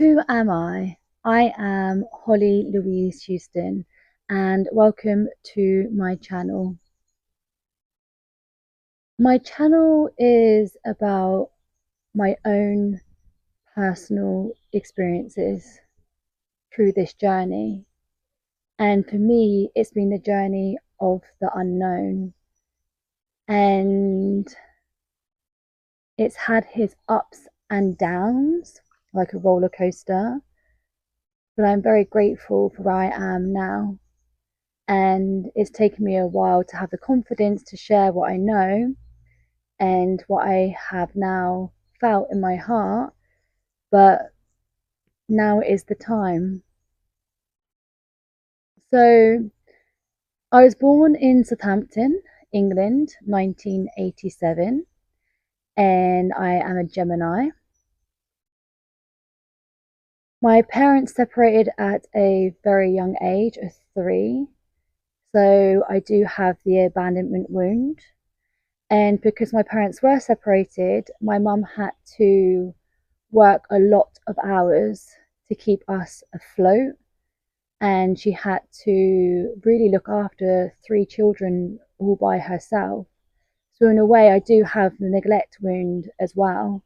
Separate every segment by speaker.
Speaker 1: Who am I? I am Hollie Louise Houston, and welcome to my channel. My channel is about my own personal experiences through this journey. And for me, it's been the journey of the unknown. And it's had its ups and downs, like a roller coaster. But I'm very grateful for where I am now. And it's taken me a while to have the confidence to share what I know and what I have now felt in my heart, but now is the time. So I was born in Southampton, England, 1987, and I am a Gemini. My parents separated at a very young age of 3, so I do have the abandonment wound. And because my parents were separated, my mum had to work a lot of hours to keep us afloat. And she had to really look after 3 children all by herself. So, in a way, I do have the neglect wound as well.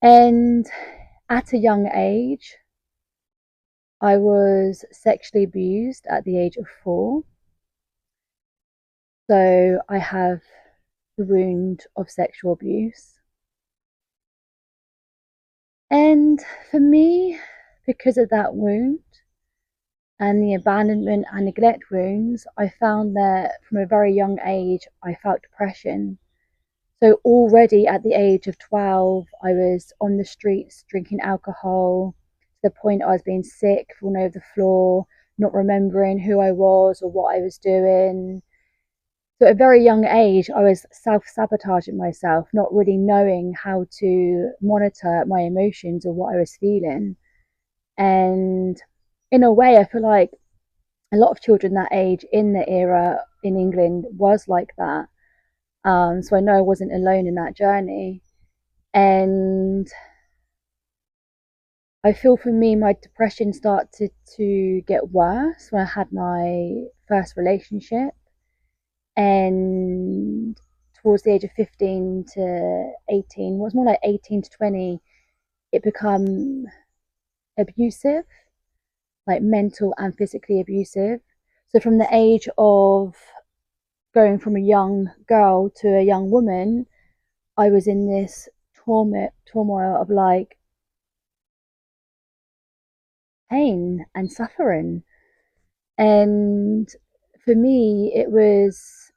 Speaker 1: And at a young age, I was sexually abused at the age of 4. So, I have the wound of sexual abuse. And for me, because of that wound and the abandonment and neglect wounds, I found that from a very young age, I felt depression. So already at the age of 12, I was on the streets drinking alcohol to the point I was being sick, falling over the floor, not remembering who I was or what I was doing. So at a very young age, I was self-sabotaging myself, not really knowing how to monitor my emotions or what I was feeling. And in a way, I feel like a lot of children that age in the era in England was like that. So I know I wasn't alone in that journey. And I feel for me, my depression started to get worse when I had my first relationship. And towards the age of 15 to 18, well, it was more like 18 to 20, it became abusive, like mental and physically abusive. So from the age of going from a young girl to a young woman, I was in this turmoil of like pain and suffering. And for me, it was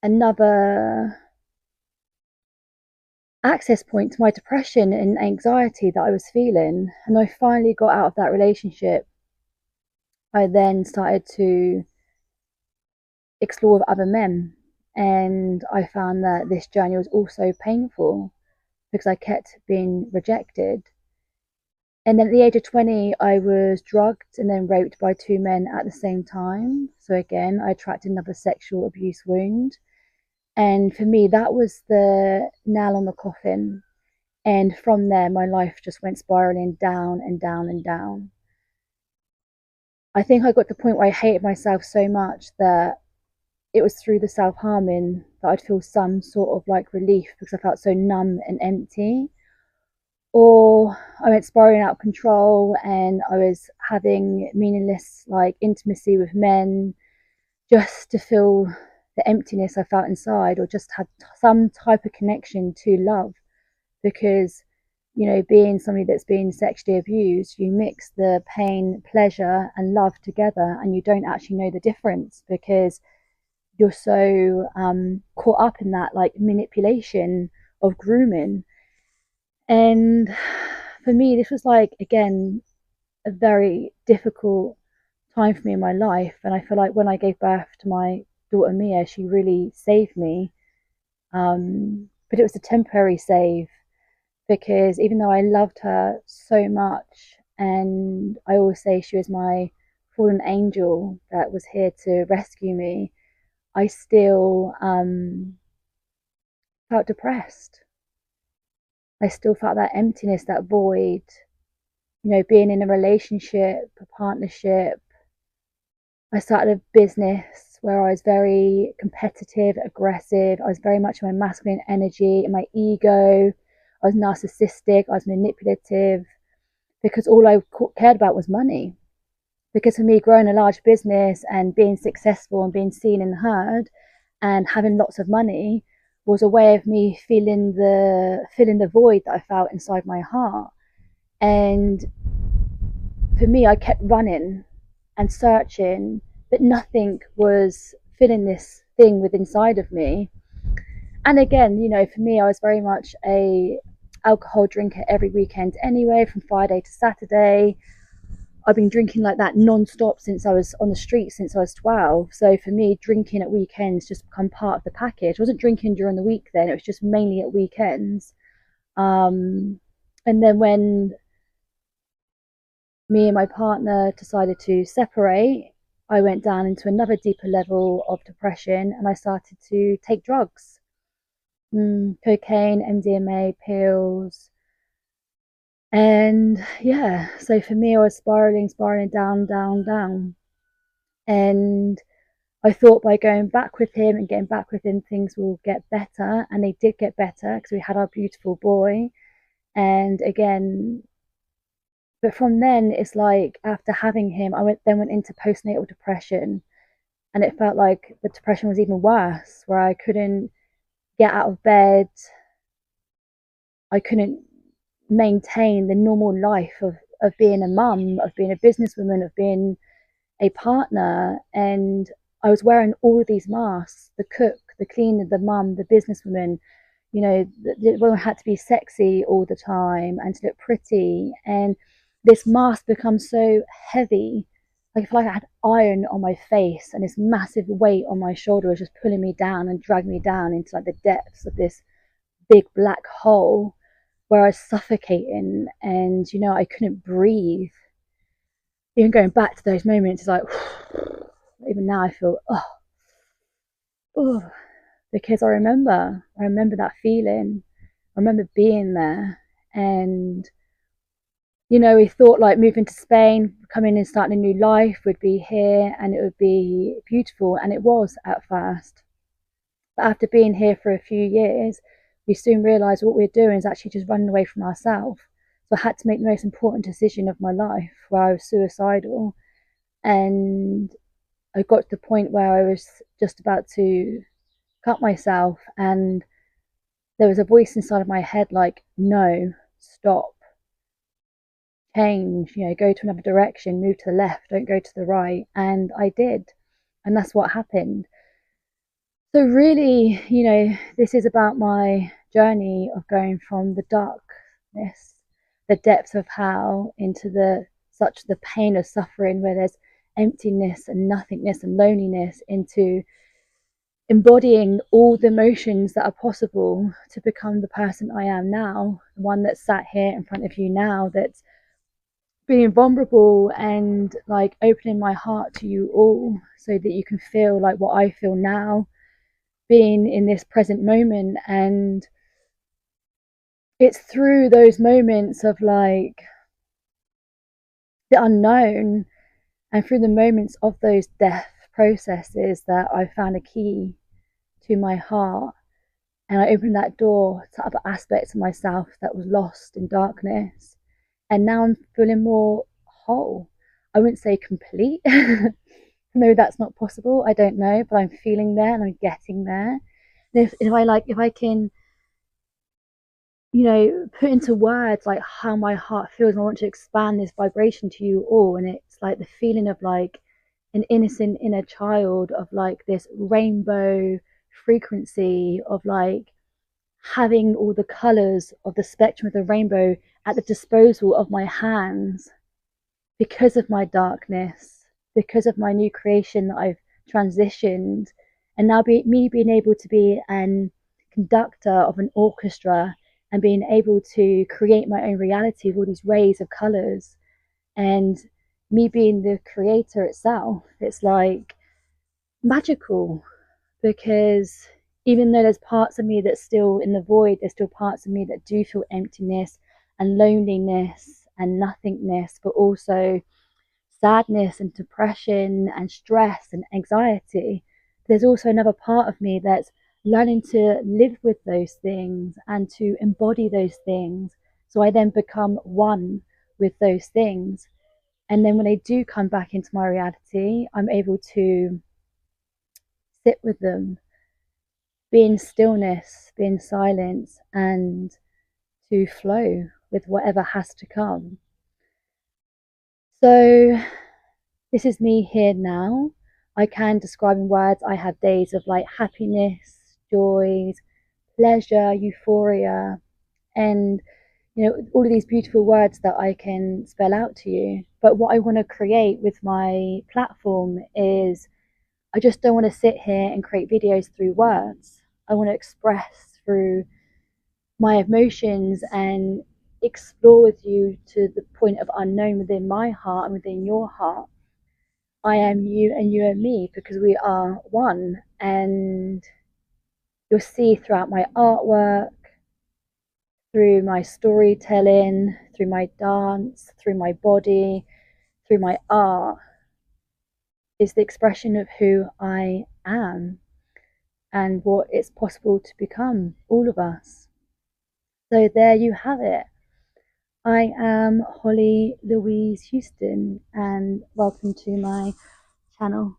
Speaker 1: another access point to my depression and anxiety that I was feeling. And I finally got out of that relationship. I then started to explore with other men. And I found that this journey was also painful because I kept being rejected. And then at the age of 20, I was drugged and then raped by 2 men at the same time. So again, I attracted another sexual abuse wound. And for me, that was the nail on the coffin. And from there, my life just went spiraling down and down and down. I think I got to the point where I hated myself so much that it was through the self-harming that I'd feel some sort of like relief because I felt so numb and empty. Or I went spiraling out of control and I was having meaningless like intimacy with men just to fill the emptiness I felt inside, or just had some type of connection to love. Because, you know, being somebody that's been sexually abused, you mix the pain, pleasure, and love together, and you don't actually know the difference because you're so caught up in that like manipulation of grooming. And for me, this was like, again, a very difficult time for me in my life. And I feel like when I gave birth to my daughter Mia, she really saved me. But it was a temporary save because even though I loved her so much, and I always say she was my fallen angel that was here to rescue me, I still felt depressed. I still felt that emptiness, that void. being in a relationship, a partnership. I started a business where I was very competitive, aggressive. I was very much in my masculine energy, in my ego. I was narcissistic. I was manipulative because all I cared about was money. Because for me, growing a large business and being successful and being seen and heard and having lots of money was a way of me filling the void that I felt inside my heart. And for me, I kept running and searching, but nothing was filling this thing within inside of me. And again, for me, I was very much a alcohol drinker every weekend anyway, from Friday to Saturday. I've been drinking like that non-stop since I was on the street, since I was 12. So for me, drinking at weekends just become part of the package. I wasn't drinking during the week then, it was just mainly at weekends. And then when me and my partner decided to separate, I went down into another deeper level of depression and I started to take drugs. Cocaine, MDMA, pills. And yeah, so for me, I was spiraling down, down, down. And I thought by going back with him and getting back with him, things will get better. And they did get better because we had our beautiful boy. And again, but from then, it's like after having him, I then went into postnatal depression. And it felt like the depression was even worse, where I couldn't get out of bed. I couldn't maintain the normal life of being a mum, of being a businesswoman, of being a partner. And I was wearing all of these masks: the cook, the cleaner, the mum, the businesswoman. The woman had to be sexy all the time and to look pretty. And this mask becomes so heavy. Like I feel like I had iron on my face and this massive weight on my shoulder was just pulling me down and dragging me down into like the depths of this big black hole where I was suffocating and I couldn't breathe. Even going back to those moments, it's like even now I feel because I remember that feeling. I remember being there. And we thought like moving to Spain, coming and starting a new life would be here and it would be beautiful, and it was at first. But after being here for a few years, we soon realised what we're doing is actually just running away from ourselves. So I had to make the most important decision of my life, where I was suicidal. And I got to the point where I was just about to cut myself, and there was a voice inside of my head like, no, stop, change, go to another direction, move to the left, don't go to the right. And I did. And that's what happened. So really, this is about my journey of going from the darkness, the depths of hell, into the pain of suffering where there's emptiness and nothingness and loneliness, into embodying all the emotions that are possible to become the person I am now, the one that's sat here in front of you now, that's being vulnerable and like opening my heart to you all so that you can feel like what I feel now, being in this present moment. And it's through those moments of like the unknown and through the moments of those death processes that I found a key to my heart, and I opened that door to other aspects of myself that was lost in darkness. And now I'm feeling more whole. I wouldn't say complete. No, that's not possible. I don't know, but I'm feeling there and I'm getting there. And if I can, put into words like how my heart feels, and I want to expand this vibration to you all. And it's like the feeling of like an innocent inner child, of like this rainbow frequency of like having all the colors of the spectrum of the rainbow at the disposal of my hands, because of my darkness, because of my new creation that I've transitioned. And now me being able to be an conductor of an orchestra and being able to create my own reality with all these rays of colors, and me being the creator itself, it's like magical. Because even though there's parts of me that's still in the void, there's still parts of me that do feel emptiness and loneliness and nothingness, but also sadness and depression and stress and anxiety, there's also another part of me that's learning to live with those things and to embody those things. So I then become one with those things. And then when they do come back into my reality, I'm able to sit with them, be in stillness, be in silence, and to flow with whatever has to come. So this is me here now. I can describe in words. I have days of like happiness, joys, pleasure, euphoria, and all of these beautiful words that I can spell out to you. But what I want to create with my platform is, I just don't want to sit here and create videos through words. I want to express through my emotions and explore with you to the point of unknown within my heart and within your heart. I am you and you are me because we are one. And you'll see throughout my artwork, through my storytelling, through my dance, through my body, through my art, is the expression of who I am and what it's possible to become, all of us. So there you have it. I am Hollie Louise Houston, and welcome to my channel.